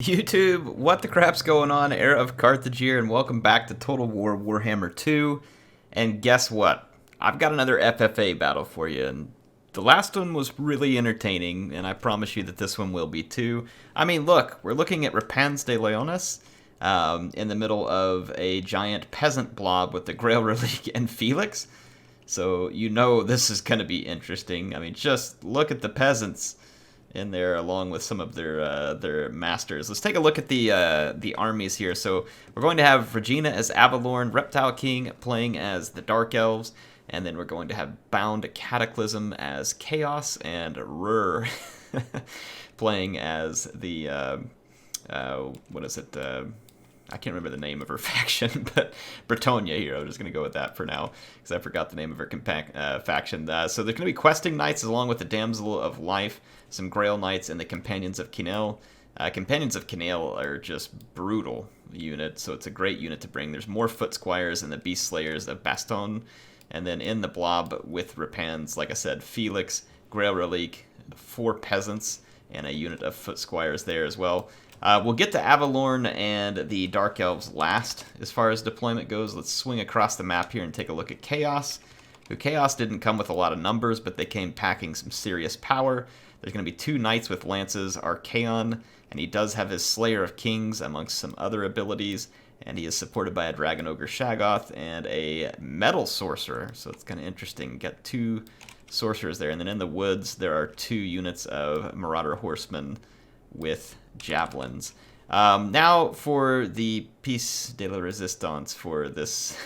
YouTube, what the crap's going on? HeirofCarthage here, and welcome back to Total War Warhammer 2. And guess what? I've got another FFA battle for you, and the last one was really entertaining, and I promise you that this one will be too. I mean, look, we're looking at Rapans de Leones in the middle of a giant peasant blob with the Grail Relique and Felix. So you know this is going to be interesting. I mean, just look at the peasants in there along with some of their masters. Let's take a look at the armies here. So we're going to have Regina as Avalorn, Reptile King playing as the Dark Elves, and then we're going to have Bound Cataclysm as Chaos, and Rur playing as the what is it? I can't remember the name of her faction, but Bretonia here. I'm just going to go with that for now, because I forgot the name of her faction. So there's going to be Questing Knights along with the Damsel of Life, some Grail Knights, and the Companions of Kinel. Companions of Kinel are just brutal unit, so it's a great unit to bring. There's more Foot Squires and the Beast Slayers of Baston. And then in the blob with Rapans, like I said, Felix, Grail Relique, 4 Peasants, and a unit of Foot Squires there as well. We'll get to Avalorn and the Dark Elves last as far as deployment goes. Let's swing across the map here and take a look at Chaos. Chaos didn't come with a lot of numbers, but they came packing some serious power. There's going to be 2 Knights with Lances, Archaon, and he does have his Slayer of Kings amongst some other abilities, and he is supported by a Dragon Ogre Shaggoth and a Metal Sorcerer, so it's kind of interesting. Got 2 Sorcerers there, and then in the woods there are 2 units of Marauder Horsemen with Javelins. Now for the Piece de la Resistance for this.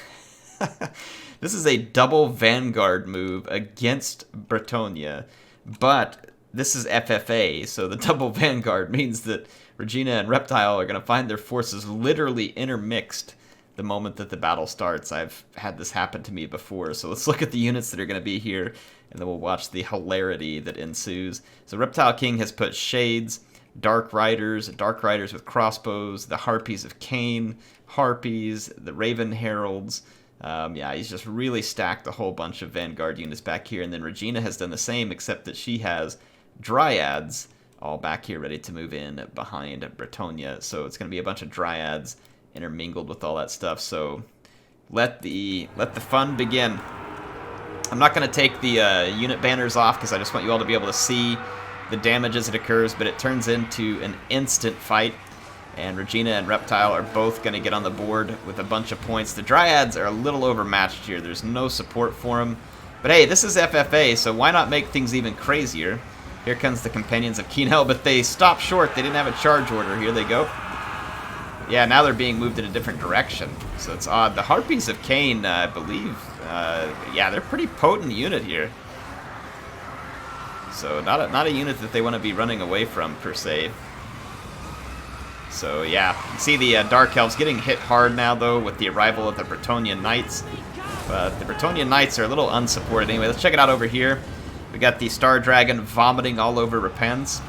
This is a double Vanguard move against Bretonia, but this is FFA, so the double Vanguard means that Regina and Reptile are going to find their forces literally intermixed the moment that the battle starts. I've had this happen to me before, so let's look at the units that are going to be here, and then we'll watch the hilarity that ensues. So Reptile King has put Shades, Dark Riders with crossbows, the Harpies of Cain, Harpies, the Raven Heralds. Yeah, he's just really stacked a whole bunch of Vanguard units back here, and then Regina has done the same, except that she has Dryads all back here ready to move in behind Bretonia. So it's going to be a bunch of Dryads intermingled with all that stuff. So let the fun begin. I'm not going to take the unit banners off because I just want you all to be able to see the damage as it occurs, but it turns into an instant fight, and Regina and Reptile are both going to get on the board with a bunch of points. The Dryads are a little overmatched here. There's no support for them, but hey, this is FFA, so why not make things even crazier? Here comes the Companions of Kinel, but they stopped short. They didn't have a charge order. Here they go. Yeah, now they're being moved in a different direction, so it's odd. The Harpies of Cain, I believe, yeah, they're a pretty potent unit here. So not a unit that they want to be running away from, per se. So yeah, you see the Dark Elves getting hit hard now, though, with the arrival of the Bretonian Knights. But the Bretonian Knights are a little unsupported. Anyway, let's check it out over here. We got the Star Dragon vomiting all over Rapans.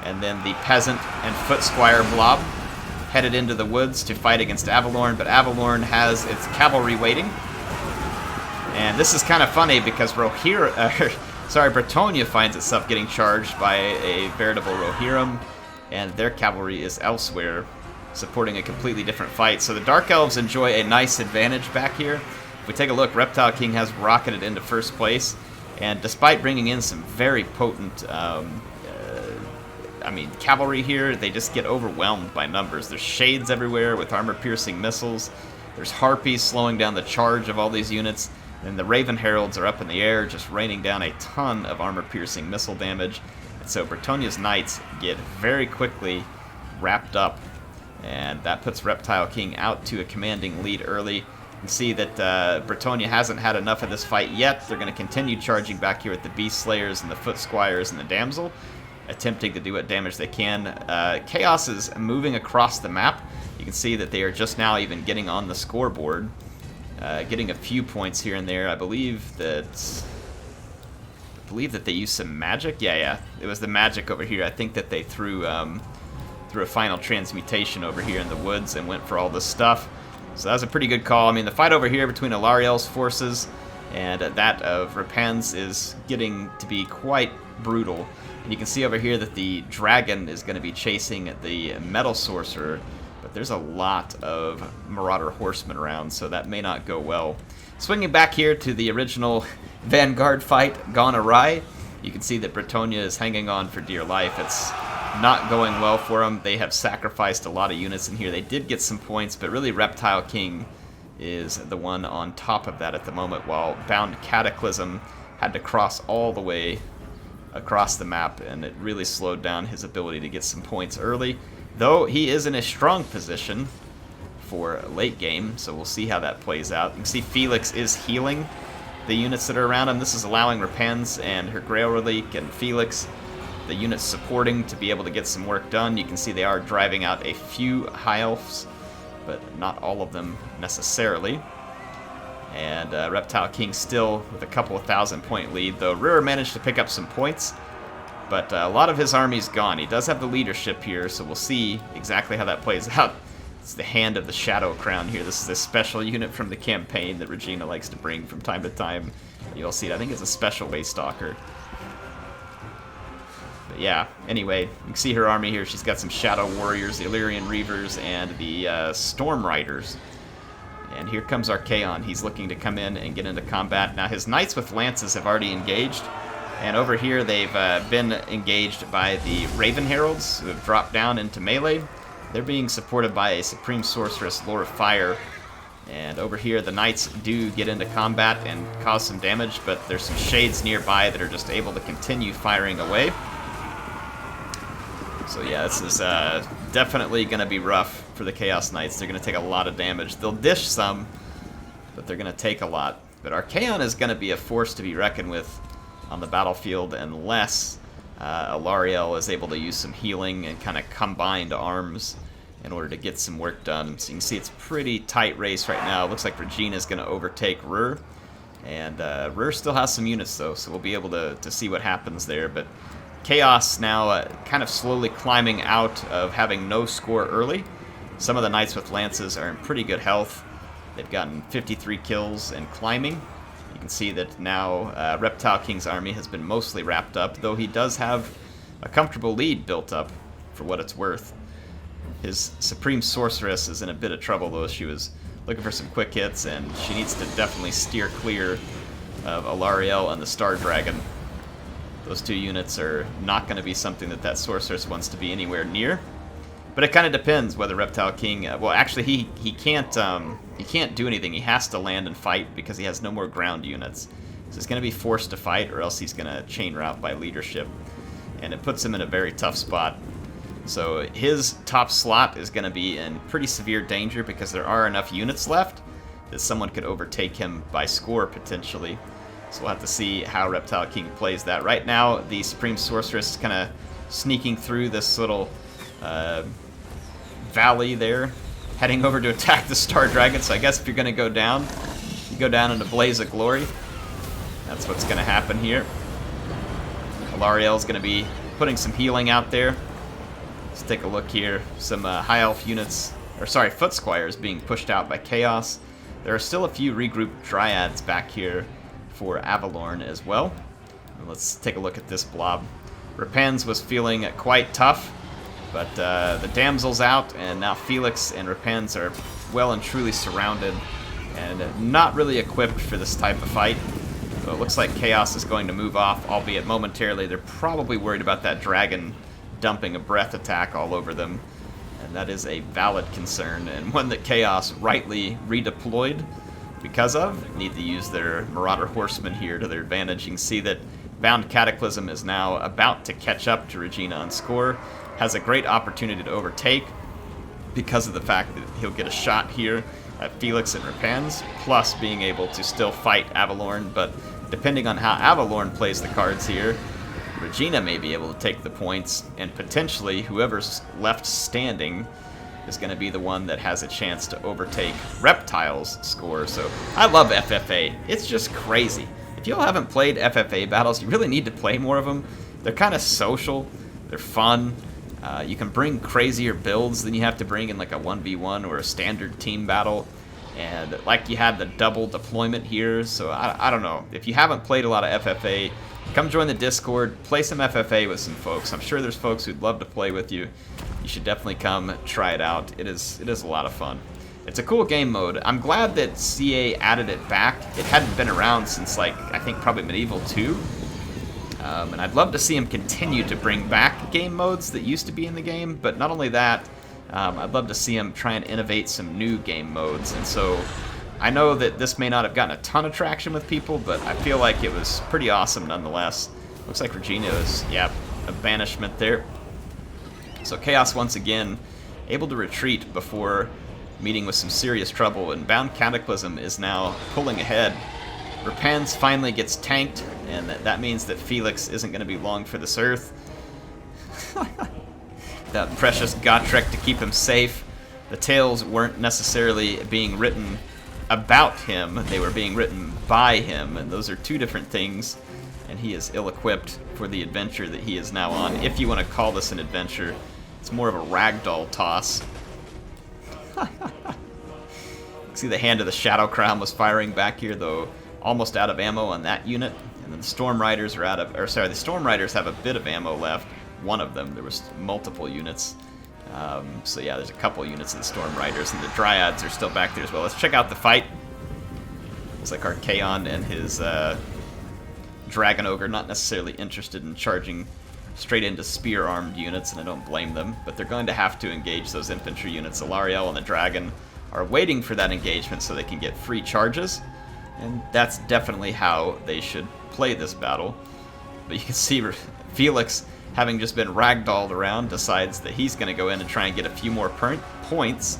And then the Peasant and Foot Squire blob headed into the woods to fight against Avalorn. But Avalorn has its cavalry waiting. And this is kind of funny because Bretonia finds itself getting charged by a veritable Rohirrim, and their cavalry is elsewhere, supporting a completely different fight. So the Dark Elves enjoy a nice advantage back here. If we take a look, Reptile King has rocketed into first place, and despite bringing in some very potent, cavalry here, they just get overwhelmed by numbers. There's Shades everywhere with armor-piercing missiles. There's Harpies slowing down the charge of all these units. And the Raven Heralds are up in the air, just raining down a ton of armor-piercing missile damage. And so Bretonia's Knights get very quickly wrapped up. And that puts Reptile King out to a commanding lead early. You can see that Bretonia hasn't had enough of this fight yet. They're going to continue charging back here with the Beast Slayers and the Foot Squires and the Damsel, attempting to do what damage they can. Chaos is moving across the map. You can see that they are just now even getting on the scoreboard. Getting a few points here and there. I believe that they used some magic. Yeah, it was the magic over here. I think that they threw a final transmutation over here in the woods and went for all this stuff. So that was a pretty good call. I mean, the fight over here between Alariel's forces and that of Rapans is getting to be quite brutal. And you can see over here that the dragon is going to be chasing the metal sorcerer, but there's a lot of marauder horsemen around, so that may not go well. Swinging back here to the original Vanguard fight gone awry, you can see that Bretonnia is hanging on for dear life. It's not going well for them. They have sacrificed a lot of units in here. They did get some points, but really Reptile King is the one on top of that at the moment, while Bound Cataclysm had to cross all the way across the map, and it really slowed down his ability to get some points early, though he is in a strong position for late game, so we'll see how that plays out. You can see Felix is healing the units that are around him. This is allowing Rapens and her Grail Relique and Felix, the units supporting, to be able to get some work done. You can see they are driving out a few High Elves, but not all of them necessarily. And Reptile King still with a couple of 1,000-point lead, though Ruhr managed to pick up some points, but a lot of his army's gone. He does have the leadership here, so we'll see exactly how that plays out. It's the Hand of the Shadow Crown here. This is a special unit from the campaign that Regina likes to bring from time to time. You'll see it. I think it's a special Waystalker. But yeah, anyway, you can see her army here. She's got some Shadow Warriors, the Illyrian Reavers, and the Storm Riders. And here comes Archaon. He's looking to come in and get into combat. Now, his Knights with Lances have already engaged. And over here, they've been engaged by the Raven Heralds, who have dropped down into melee. They're being supported by a Supreme Sorceress, Lord of Fire. And over here, the Knights do get into combat and cause some damage, but there's some Shades nearby that are just able to continue firing away. So yeah, this is definitely going to be rough for the Chaos Knights. They're going to take a lot of damage. They'll dish some, but they're going to take a lot. But Archaon is going to be a force to be reckoned with on the battlefield unless Alarielle is able to use some healing and kind of combined arms in order to get some work done. So you can see it's a pretty tight race right now. It looks like Regina is going to overtake Ruhr. And Ruhr still has some units, though, so we'll be able to see what happens there. But Chaos now kind of slowly climbing out of having no score early. Some of the Knights with Lances are in pretty good health. They've gotten 53 kills and climbing. You can see that now Reptile King's army has been mostly wrapped up, though he does have a comfortable lead built up for what it's worth. His Supreme Sorceress is in a bit of trouble, though. She was looking for some quick hits, and she needs to definitely steer clear of Alarielle and the Star Dragon. Those two units are not going to be something that Sorceress wants to be anywhere near. But it kind of depends whether Reptile King... well, actually, he can't do anything. He has to land and fight because he has no more ground units. So he's going to be forced to fight, or else he's going to chain route by leadership. And it puts him in a very tough spot. So his top slot is going to be in pretty severe danger because there are enough units left that someone could overtake him by score, potentially. So we'll have to see how Reptile King plays that. Right now, the Supreme Sorceress is kind of sneaking through this little valley there, heading over to attack the Star Dragon. So I guess if you're going to go down, you go down in a blaze of glory. That's what's going to happen here. Alarielle's going to be putting some healing out there. Let's take a look here. Some High Elf units, or sorry, Foot Squires being pushed out by Chaos. There are still a few regrouped Dryads back here for Avalorn as well. And let's take a look at this blob. Rapens was feeling quite tough, but the damsel's out, and now Felix and Rapens are well and truly surrounded and not really equipped for this type of fight. So it looks like Chaos is going to move off, albeit momentarily. They're probably worried about that dragon dumping a breath attack all over them, and that is a valid concern, and one that Chaos rightly redeployed because of. Need to use their Marauder Horsemen here to their advantage. You can see that Bound Cataclysm is now about to catch up to Regina on score. Has a great opportunity to overtake because of the fact that he'll get a shot here at Felix and Rapens, plus being able to still fight Avalorn. But depending on how Avalorn plays the cards here, Regina may be able to take the points, and potentially whoever's left standing is going to be the one that has a chance to overtake Reptile's score. So I love FFA. It's just crazy. If you all haven't played FFA battles, you really need to play more of them. They're kind of social. They're fun. You can bring crazier builds than you have to bring in like a 1v1 or a standard team battle. And like you had the double deployment here, so I don't know. If you haven't played a lot of FFA, come join the Discord, play some FFA with some folks. I'm sure there's folks who'd love to play with you. You should definitely come try it out. It is a lot of fun. It's a cool game mode. I'm glad that CA added it back. It hadn't been around since, like, I think probably Medieval 2. And I'd love to see them continue to bring back game modes that used to be in the game, but not only that, I'd love to see them try and innovate some new game modes. And so I know that this may not have gotten a ton of traction with people, but I feel like it was pretty awesome nonetheless. Looks like Regina is, yeah, a banishment there. So Chaos once again able to retreat before meeting with some serious trouble, and Bound Cataclysm is now pulling ahead. Rapans finally gets tanked, and that means that Felix isn't going to be long for this earth. That precious Gotrek to keep him safe. The tales weren't necessarily being written about him, they were being written by him, and those are two different things, and he is ill-equipped for the adventure that he is now on. If you want to call this an adventure, it's more of a ragdoll toss. See, the Hand of the Shadow Crown was firing back here, though almost out of ammo on that unit. And then the Storm Riders are out of, or sorry, the Storm Riders have a bit of ammo left. One of them, there was multiple units. So yeah, there's a couple units of the Storm Riders, and the Dryads are still back there as well. Let's check out the fight. Looks like Archaon and his Dragon Ogre not necessarily interested in charging straight into spear-armed units, and I don't blame them, but they're going to have to engage those infantry units. Alariel and the Dragon are waiting for that engagement so they can get free charges, and that's definitely how they should play this battle. But you can see Felix, having just been ragdolled around, decides that he's going to go in and try and get a few more points.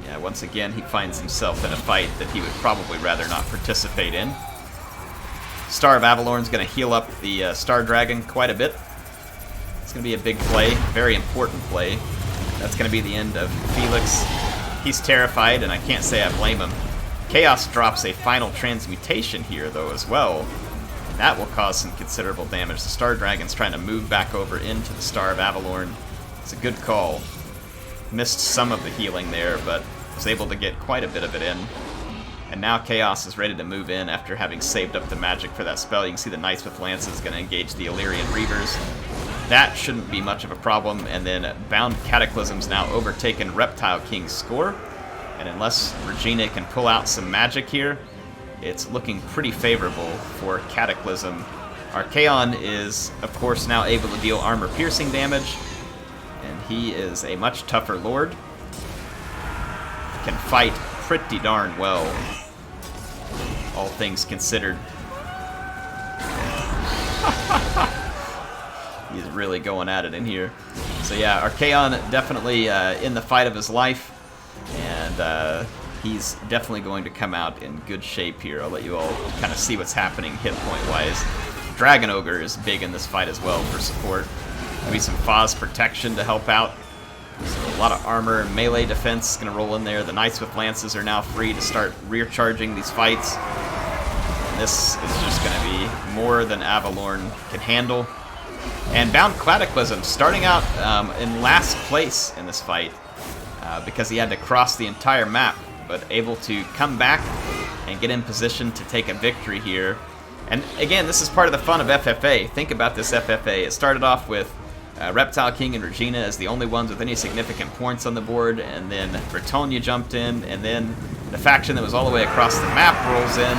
Yeah, once again, he finds himself in a fight that he would probably rather not participate in. Star of Avalorn's going to heal up the Star Dragon quite a bit. It's going to be a big play, very important play. That's going to be the end of Felix. He's terrified, and I can't say I blame him. Chaos drops a final transmutation here, though, as well. And that will cause some considerable damage. The Star Dragon's trying to move back over into the Star of Avalorn. It's a good call. Missed some of the healing there, but was able to get quite a bit of it in. And now Chaos is ready to move in after having saved up the magic for that spell. You can see the Knights with Lances going to engage the Illyrian Reavers. That shouldn't be much of a problem. And then Bound Cataclysm's now overtaken Reptile King's score. And unless Regina can pull out some magic here, it's looking pretty favorable for Cataclysm. Archaon is, of course, now able to deal armor-piercing damage. And he is a much tougher lord. Can fight pretty darn well, all things considered. He's really going at it in here. So yeah, Archaon definitely in the fight of his life, and he's definitely going to come out in good shape here. I'll let you all kind of see what's happening hit point wise. Dragon Ogre is big in this fight as well for support. Maybe some Foz protection to help out. So a lot of armor and melee defense is going to roll in there. The Knights with Lances are now free to start rear-charging these fights. And this is just going to be more than Avalorn can handle. And Bound Cataclysm starting out in last place in this fight because he had to cross the entire map, but able to come back and get in position to take a victory here. And again, this is part of the fun of FFA. Think about this FFA. It started off with Reptile King and Regina as the only ones with any significant points on the board, and then Bretonnia jumped in, and then the faction that was all the way across the map rolls in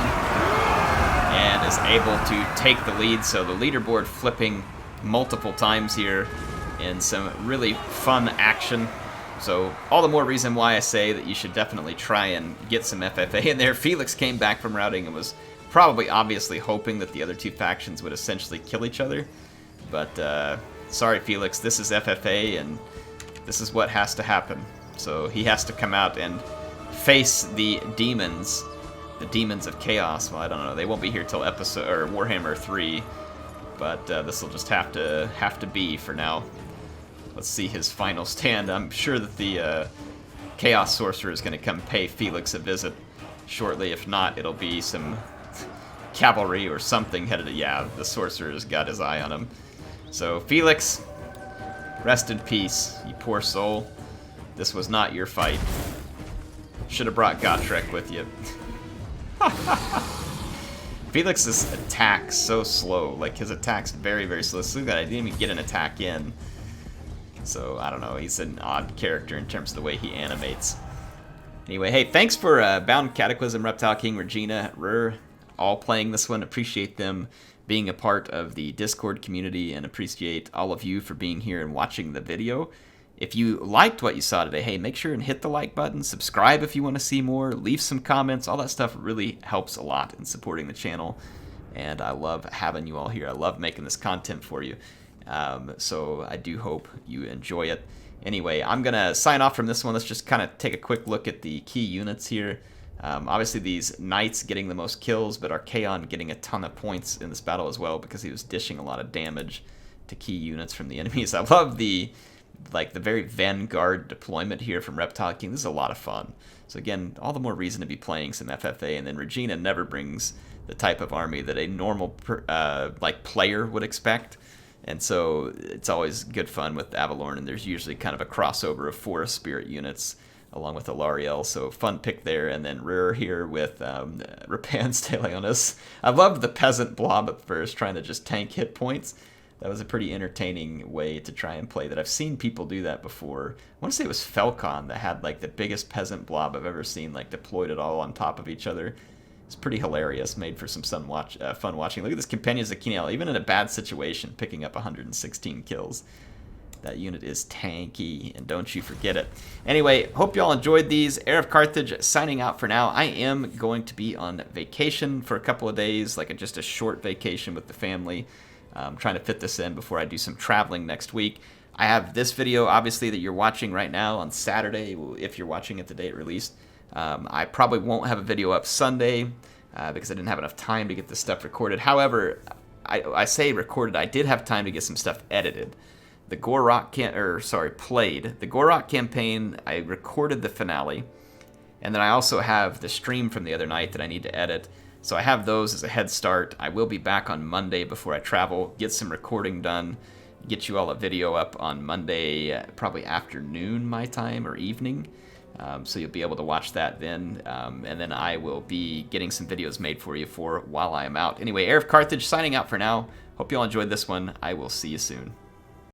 and is able to take the lead. So the leaderboard flipping multiple times here in some really fun action. So all the more reason why I say that you should definitely try and get some FFA in there. Felix came back from routing and was probably obviously hoping that the other two factions would essentially kill each other, but sorry, Felix, this is FFA, and this is what has to happen. So he has to come out and face the demons of chaos. Well, I don't know. They won't be here till Warhammer 3, but this will just have to be for now. Let's see his final stand. I'm sure that the Chaos Sorcerer is going to come pay Felix a visit shortly. If not, it'll be some cavalry or something headed to... Yeah, the Sorcerer's got his eye on him. So, Felix, rest in peace, you poor soul. This was not your fight. Should have brought Gotrek with you. Felix's attack's so slow. Like, his attack's very, very slow. So that I didn't even get an attack in. So, I don't know. He's an odd character in terms of the way he animates. Anyway, hey, thanks for Bound Cataclysm, Reptile King, Regina, Rur, all playing this one. Appreciate them being a part of the Discord community, and appreciate all of you for being here and watching the video. If you liked what you saw today, hey, make sure and hit the like button, subscribe if you want to see more, leave some comments. All that stuff really helps a lot in supporting the channel, and I love having you all here. I love making this content for you, so I do hope you enjoy it. Anyway, I'm going to sign off from this one. Let's just kind of take a quick look at the key units here. Obviously, these Knights getting the most kills, but Archaon getting a ton of points in this battle as well because he was dishing a lot of damage to key units from the enemies. I love the very Vanguard deployment here from Reptile King. This is a lot of fun. So again, all the more reason to be playing some FFA. And then Regina never brings the type of army that a normal player would expect. And so it's always good fun with Avalorn, and there's usually kind of a crossover of Forest Spirit units along with Alariel, so fun pick there. And then Rur here with Rapan Steleonis. I loved the Peasant Blob at first, trying to just tank hit points. That was a pretty entertaining way to try and play that. I've seen people do that before. I want to say it was Felcon that had like the biggest Peasant Blob I've ever seen, like deployed it all on top of each other. It's pretty hilarious, made for some fun watching. Look at this Companion Zakiniel, even in a bad situation, picking up 116 kills. That unit is tanky, and don't you forget it. Anyway, hope you all enjoyed these. HeirofCarthage signing out for now. I am going to be on vacation for a couple of days, like just a short vacation with the family. I'm trying to fit this in before I do some traveling next week. I have this video, obviously, that you're watching right now on Saturday, if you're watching it the day it released. I probably won't have a video up Sunday because I didn't have enough time to get this stuff recorded. However, I say recorded, I did have time to get some stuff edited. The played. The Gorok campaign, I recorded the finale, and then I also have the stream from the other night that I need to edit. So I have those as a head start. I will be back on Monday before I travel, get some recording done, get you all a video up on Monday, probably afternoon my time or evening. So you'll be able to watch that then, and then I will be getting some videos made for you while I am out. Anyway, HeirofCarthage signing out for now. Hope you all enjoyed this one. I will see you soon.